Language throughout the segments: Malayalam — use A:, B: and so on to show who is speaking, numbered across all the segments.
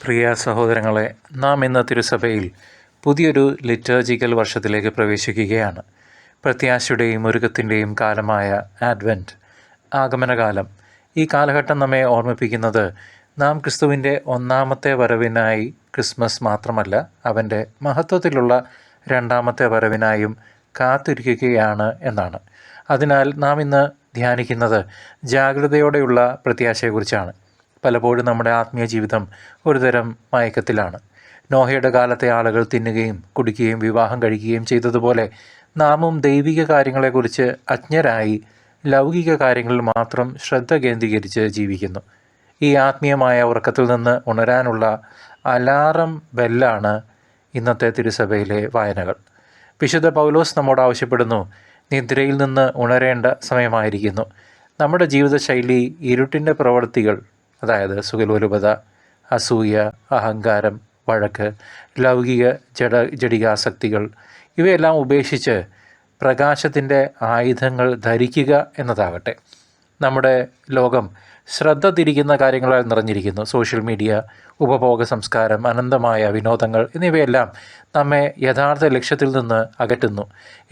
A: പ്രിയ സഹോദരങ്ങളെ, നാം ഇന്ന് തിരുസഭയിൽ പുതിയൊരു ലിറ്റർജിക്കൽ വർഷത്തിലേക്ക് പ്രവേശിക്കുകയാണ്. പ്രത്യാശയുടെയും ഒരുക്കത്തിൻ്റെയും കാലമായ ആഡ്വെൻറ്റ്, ആഗമനകാലം. ഈ കാലഘട്ടം നമ്മെ ഓർമ്മിപ്പിക്കുന്നത് നാം ക്രിസ്തുവിൻ്റെ ഒന്നാമത്തെ വരവിനായി ക്രിസ്മസ് മാത്രമല്ല, അവൻ്റെ മഹത്വത്തിലുള്ള രണ്ടാമത്തെ വരവിനായും കാത്തിരിക്കുകയാണ് എന്നാണ്. അതിനാൽ നാം ഇന്ന് ധ്യാനിക്കുന്നത് ജാഗ്രതയോടെയുള്ള പ്രത്യാശയെക്കുറിച്ചാണ്. പലപ്പോഴും നമ്മുടെ ആത്മീയ ജീവിതം ഒരുതരം മയക്കത്തിലാണ്. നോഹയുടെ കാലത്തെ ആളുകൾ തിന്നുകയും കുടിക്കുകയും വിവാഹം കഴിക്കുകയും ചെയ്തതുപോലെ നാമും ദൈവിക കാര്യങ്ങളെക്കുറിച്ച് അജ്ഞരായി ലൗകിക കാര്യങ്ങളിൽ മാത്രം ശ്രദ്ധ കേന്ദ്രീകരിച്ച് ജീവിക്കുന്നു. ഈ ആത്മീയമായ ഉറക്കത്തിൽ നിന്ന് ഉണരാനുള്ള അലാറം ബെല്ലാണ് ഇന്നത്തെ തിരുസഭയിലെ വായനകൾ. വിശുദ്ധ പൗലോസ് നമ്മോട് ആവശ്യപ്പെടുന്നു, നിദ്രയിൽ നിന്ന് ഉണരേണ്ട സമയമായിരിക്കുന്നു. നമ്മുടെ ജീവിതശൈലി ഇരുട്ടിൻ്റെ പ്രവൃത്തികൾ, അതായത് സുഖലോലുപത, അസൂയ, അഹങ്കാരം, വഴക്ക്, ലൗകിക ജഡികാസക്തികൾ ഇവയെല്ലാം ഉപേക്ഷിച്ച് പ്രകാശത്തിൻ്റെ ആയുധങ്ങൾ ധരിക്കുക എന്നതാകട്ടെ. നമ്മുടെ ലോകം ശ്രദ്ധ തിരിക്കുന്ന കാര്യങ്ങളാൽ നിറഞ്ഞിരിക്കുന്നു. സോഷ്യൽ മീഡിയ, ഉപഭോഗ സംസ്കാരം, അനന്തമായ വിനോദങ്ങൾ എന്നിവയെല്ലാം നമ്മെ യഥാർത്ഥ ലക്ഷ്യത്തിൽ നിന്ന് അകറ്റുന്നു.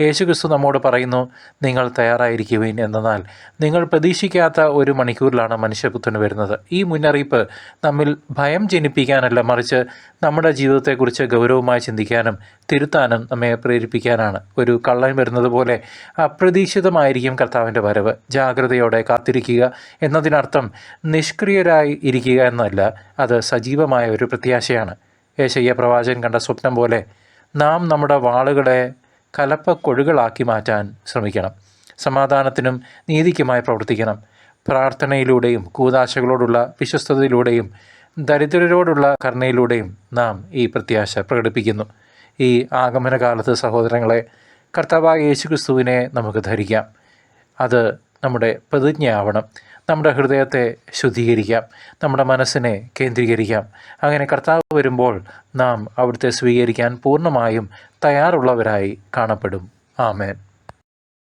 A: യേശുക്രിസ്തു നമ്മോട് പറയുന്നു, നിങ്ങൾ തയ്യാറായിരിക്കുവിൻ, എന്നാൽ നിങ്ങൾ പ്രതീക്ഷിക്കാത്ത ഒരു മണിക്കൂറിലാണ് മനുഷ്യപുത്രന് വരുന്നത്. ഈ മുന്നറിയിപ്പ് നമ്മിൽ ഭയം ജനിപ്പിക്കാനല്ല, മറിച്ച് നമ്മുടെ ജീവിതത്തെക്കുറിച്ച് ഗൗരവമായി ചിന്തിക്കാനും തിരുത്താനും നമ്മെ പ്രേരിപ്പിക്കാനാണ്. ഒരു കള്ളൻ വരുന്നത് പോലെ അപ്രതീക്ഷിതമായിരിക്കും കർത്താവിൻ്റെ വരവ്. ജാഗ്രതയോടെ കാത്തിരിക്കുക എന്നതിനർത്ഥം നിഷ്ക്രിയരായി ഇരിക്കുക എന്നല്ല, അത് സജീവമായ ഒരു പ്രത്യാശയാണ്. യേശയ്യാ പ്രവാചകൻ കണ്ട സ്വപ്നം പോലെ നാം നമ്മുടെ വാളുകളെ കലപ്പക്കൊഴുകളാക്കി മാറ്റാൻ ശ്രമിക്കണം. സമാധാനത്തിനും നീതിക്കുമായി പ്രവർത്തിക്കണം. പ്രാർത്ഥനയിലൂടെയും കൂദാശകളോടുള്ള വിശ്വസ്തതയിലൂടെയും ദരിദ്രരോടുള്ള കരുണയിലൂടെയും നാം ഈ പ്രത്യാശ പ്രകടിപ്പിക്കുന്നു. ഈ ആഗമനകാലത്ത് സഹോദരങ്ങളെ, കർത്താവായ യേശുക്രിസ്തുവിനെ നമുക്ക് ധരിക്കാം. അത് നമ്മുടെ പ്രതിജ്ഞയാവണം. നമ്മുടെ ഹൃദയത്തെ ശുദ്ധീകരിക്കാം, നമ്മുടെ മനസ്സിനെ കേന്ദ്രീകരിക്കാം. അങ്ങനെ കർത്താവ് വരുമ്പോൾ നാം അവിടുത്തെ സ്വീകരിക്കാൻ പൂർണ്ണമായും തയ്യാറുള്ളവരായി കാണപ്പെടും. ആമേൻ.